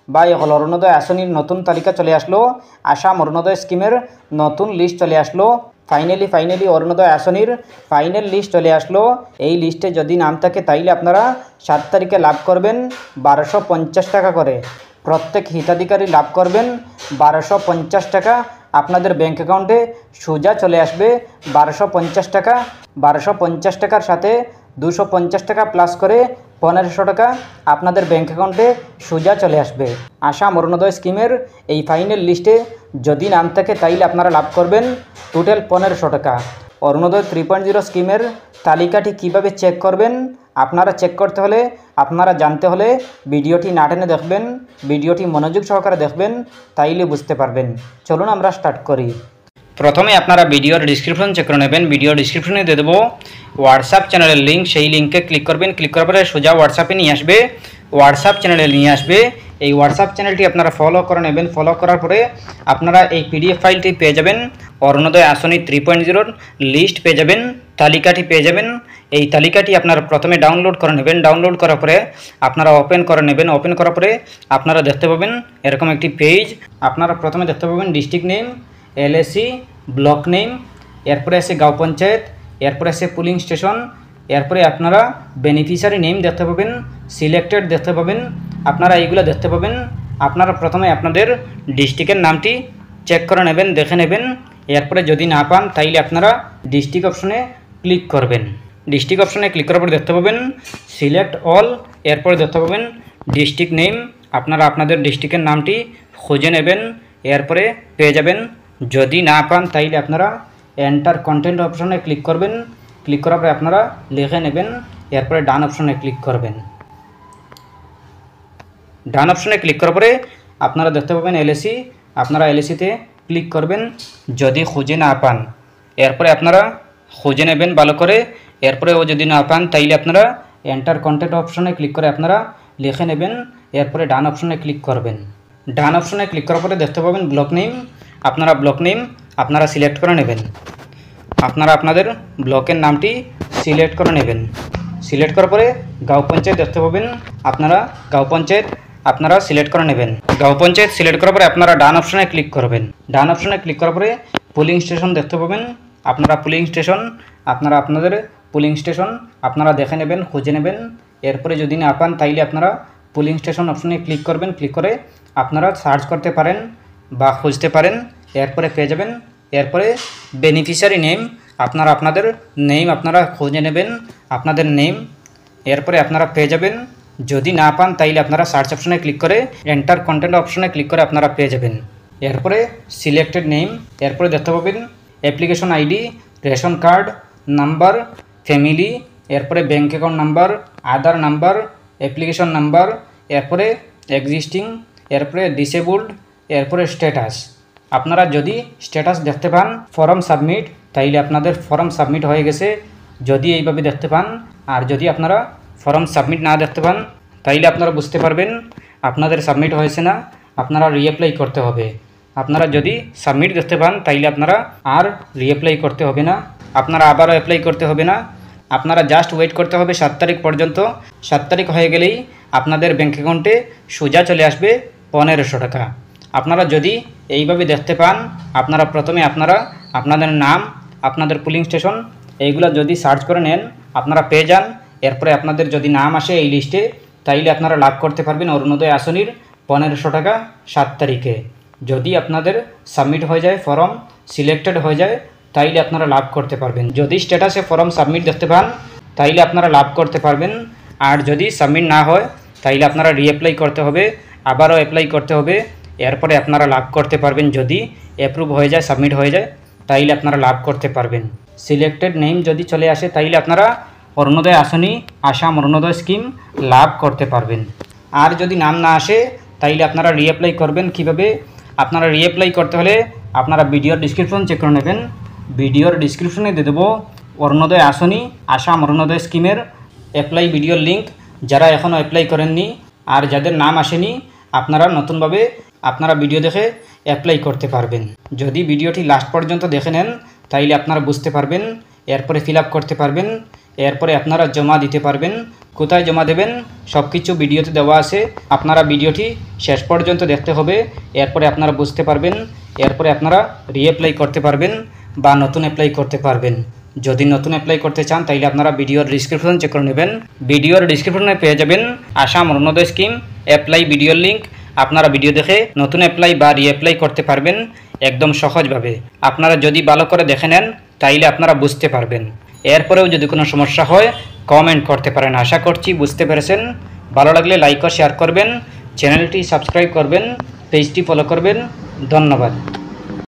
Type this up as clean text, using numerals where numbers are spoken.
বা এখন অরুণোদয় আসনির নতুন তালিকা চলে আসলো, আসাম অরুণোদয় স্কিমের নতুন লিস্ট চলে আসলো। ফাইনালি অরুণোদয় আসনির ফাইনাল লিস্ট চলে আসলো। এই লিস্টে যদি নাম থাকে তাইলে আপনারা 7 তারিখে লাভ করবেন 1250 টাকা করে। প্রত্যেক হিতাধিকারী লাভ করবেন 1250 টাকা। আপনাদের ব্যাঙ্ক অ্যাকাউন্টে সোজা চলে আসবে 1250 টাকা। 1250 টাকার সাথে 250 টাকা প্লাস করে 1500 টাকা আপনাদের ব্যাঙ্ক অ্যাকাউন্টে সোজা চলে আসবে। আসাম অরুণোদয় স্কিমের এই ফাইনাল লিস্টে যদি নাম থাকে তাইলে আপনারা লাভ করবেন টোটাল 1500 টাকা। অরুণোদয় 3.0 স্কিমের তালিকাটি কিভাবে চেক করবেন, আপনারা চেক করতে হলে, আপনারা জানতে হলে ভিডিওটি না টেনে দেখবেন, ভিডিওটি মনোযোগ সহকারে দেখবেন, তাইলে বুঝতে পারবেন। চলুন আমরা স্টার্ট করি। প্রথমে আপনারা ভিডিওর ডিসক্রিপশন চেক করে নেবেন। ভিডিও ডিসক্রিপশনে দিয়ে দেবো হোয়াটসঅ্যাপ চ্যানেলের লিঙ্ক, সেই লিঙ্কে ক্লিক করবেন। ক্লিক করার পরে সোজা হোয়াটসঅ্যাপে নিয়ে আসবে, হোয়াটসঅ্যাপ চ্যানেলে নিয়ে আসবে। এই হোয়াটসঅ্যাপ চ্যানেলটি আপনারা ফলো করে নেবেন। ফলো করার পরে আপনারা এই পিডিএফ ফাইলটি পেয়ে যাবেন। অরুণোদয় আসনি 3.0 লিস্ট পেয়ে যাবেন, তালিকাটি পেয়ে যাবেন। এই তালিকাটি আপনারা প্রথমে ডাউনলোড করে নেবেন। ডাউনলোড করার পরে আপনারা ওপেন করে নেবেন। ওপেন করার পরে আপনারা দেখতে পাবেন এরকম একটি পেজ। আপনারা প্রথমে দেখতে পাবেন district name, LAC, block name, এরপরে আছে গাঁও পঞ্চায়েত, এরপরে আছে পুলিং স্টেশন, এরপরে আপনারা বেনিফিশিয়ারি নেম দেখতে পাবেন, সিলেক্টেড দেখতে পাবেন। আপনারা এইগুলো দেখতে পাবেন। আপনারা প্রথমে আপনাদের ডিস্ট্রিক্টের নামটি চেক করে নেবেন, দেখে নেবেন। এরপরে যদি না পান তাইলে আপনারা ডিস্ট্রিক্ট অপশনে ক্লিক করবেন। ডিস্ট্রিক্ট অপশনে ক্লিক করার পর দেখতে পাবেন সিলেক্ট অল, এরপরে দেখতে পাবেন ডিস্ট্রিক্ট নেম। আপনারা আপনাদের ডিস্ট্রিক্টের নামটি খুঁজে নেবেন, এরপরে পেয়ে যাবেন। যদি না পান তাইলে আপনারা এন্টার কন্টেন্ট অপশনে ক্লিক করবেন। ক্লিক করার পরে আপনারা লিখে নেবেন, এরপরে ডান অপশনে ক্লিক করবেন। ডান অপশনে ক্লিক করার পরে আপনারা দেখতে পাবেন এলএসি। আপনারা এলএসিতে ক্লিক করবেন যদি খুঁজে না পান। এরপরে আপনারা খুঁজে নেবেন ভালো করে। এরপরেও যদি না পান তাইলে আপনারা এন্টার কন্টেন্ট অপশনে ক্লিক করে আপনারা লিখে নেবেন, এরপরে ডান অপশনে ক্লিক করবেন। ডান অপশনে ক্লিক করার পরে দেখতে পাবেন ব্লক নেম। আপনারা ব্লক নেম আপনারা সিলেক্ট করে নেবেন। আপনারা আপনাদের ব্লকের নামটি সিলেক্ট করে নেবেন। সিলেক্ট করার পরে গাঁও পঞ্চায়েত দেখতে পাবেন। আপনারা গাঁও পঞ্চায়েত আপনারা সিলেক্ট করে নেবেন। গাঁও পঞ্চায়েত সিলেক্ট করার পরে আপনারা ডান অপশনে ক্লিক করবেন। ডান অপশনে ক্লিক করার পরে পুলিং স্টেশন দেখতে পাবেন। আপনারা পুলিং স্টেশন আপনারা আপনাদের পুলিং স্টেশন আপনারা দেখে নেবেন, খুঁজে নেবেন। এরপরে যদি না পান তাইলে আপনারা পুলিং স্টেশন অপশনে ক্লিক করবেন। ক্লিক করে আপনারা সার্চ করতে পারেন বা খুঁজতে পারেন, এরপরে পেয়ে যাবেন। এরপরে বেনিফিশিয়ারি নেম আপনারা আপনাদের নেম আপনারা খুঁজে নেবেন, আপনাদের নেম, এরপরে আপনারা পেয়ে যাবেন। যদি না পান তাইলে আপনারা সার্চ অপশনে ক্লিক করে এন্টার কন্টেন্ট অপশনে ক্লিক করে আপনারা পেয়ে যাবেন। এরপরে সিলেক্টেড নেম, এরপরে দেখতে পাবেন application ID, ration card number, family, এরপরে ব্যাঙ্ক অ্যাকাউন্ট নাম্বার, আধার নাম্বার, অ্যাপ্লিকেশন নাম্বার, এরপরে এক্সিস্টিং, এরপরে ডিসেবলড, এরপরে স্ট্যাটাস। আপনারা যদি স্ট্যাটাস দেখতে পান ফর্ম সাবমিট, তাইলে আপনাদের ফর্ম সাবমিট হয়ে গেছে যদি এইভাবে দেখতে পান। আর যদি আপনারা ফর্ম সাবমিট না দেখতে পান তাইলে আপনারা বুঝতে পারবেন আপনাদের সাবমিট হয়েছে না, আপনারা রিঅ্যাপ্লাই করতে হবে। আপনারা যদি সাবমিট দেখতে পান তাইলে আপনারা আর রিঅ্যাপ্লাই করতে হবে না, আপনারা আবারও অ্যাপ্লাই করতে হবে না। আপনারা জাস্ট ওয়েট করতে হবে 7 তারিখ পর্যন্ত। 7 তারিখ হয়ে গেলেই আপনাদের ব্যাঙ্ক অ্যাকাউন্টে সোজা চলে আসবে 1500 টাকা। আপনারা যদি এইভাবে দেখতে পান, আপনারা প্রথমে আপনারা আপনাদের নাম, আপনাদের পুলিং স্টেশন এইগুলো যদি সার্চ করে নেন আপনারা পেয়ে যান। এরপরে আপনাদের যদি নাম আসে এই লিস্টে তাইলে আপনারা লাভ করতে পারবেন অরুণোদয় আসনির 1500 টাকা 7 তারিখে। যদি আপনাদের সাবমিট হয়ে যায়, ফর্ম সিলেক্টেড হয়ে যায়, তাইলে আপনারা লাভ করতে পারবেন। যদি স্ট্যাটাসে ফর্ম সাবমিট দেখতে পান তাইলে আপনারা লাভ করতে পারবেন। আর যদি সাবমিট না হয় তাইলে আপনারা রিঅ্যাপ্লাই করতে হবে, আবারও অ্যাপ্লাই করতে হবে, এরপরে আপনারা লাভ করতে পারবেন। যদি অ্যাপ্রুভ হয়ে যায়, সাবমিট হয়ে যায়, তাইলে আপনারা লাভ করতে পারবেন। সিলেক্টেড নেম যদি চলে আসে তাইলে আপনারা অরুণোদয় আসনি আসাম অরুণোদয় স্কিম লাভ করতে পারবেন। আর যদি নাম না আসে তাইলে আপনারা রিঅ্যাপ্লাই করবেন। কিভাবে আপনারা রিঅ্যাপ্লাই করতে হলে আপনারা ভিডিওর ডিসক্রিপশন চেক করে নেবেন। ভিডিওর ডিসক্রিপশনে দিয়ে দেবো অরুণোদয় আসনি আসাম অরুণোদয় স্কিমের অ্যাপ্লাই ভিডিওর লিঙ্ক। যারা এখনও অ্যাপ্লাই করেননি আর যাদের নাম আসেনি আপনারা নতুনভাবে আপনারা ভিডিও দেখে অ্যাপ্লাই করতে পারবেন। যদি ভিডিওটি লাস্ট পর্যন্ত দেখে নেন তাইলে আপনারা বুঝতে পারবেন, এরপরে ফিল আপ করতে পারবেন। এরপরে আপনারা জমা দিতে পারবেন। কোথায় জমা দেবেন সব কিছু ভিডিওতে দেওয়া আছে, আপনারা ভিডিওটি শেষ পর্যন্ত দেখতে হবে, এরপরে আপনারা বুঝতে পারবেন। এরপরে আপনারা রিঅ্যাপ্লাই করতে পারবেন বা নতুন অ্যাপ্লাই করতে পারবেন। যদি নতুন অ্যাপ্লাই করতে চান তাহলে আপনারা ভিডিওর ডিসক্রিপশন চেক করে নেবেন। ভিডিওর ডিসক্রিপশনে পেয়ে যাবেন আসাম অরুণোদয় স্কিম অ্যাপ্লাই ভিডিওর লিঙ্ক। আপনারা ভিডিও দেখে নতুন অ্যাপ্লাই বা রিঅ্যাপ্লাই করতে পারবেন একদম সহজভাবে। আপনারা যদি ভালো করে দেখে নেন তাইলে আপনারা বুঝতে পারবেন। এরপরেও যদি কোনো সমস্যা হয় কমেন্ট করতে পারেন। আশা করছি বুঝতে পেরেছেন। ভালো লাগলে লাইক ও শেয়ার করবেন, চ্যানেলটি সাবস্ক্রাইব করবেন, পেজটি ফলো করবেন। ধন্যবাদ।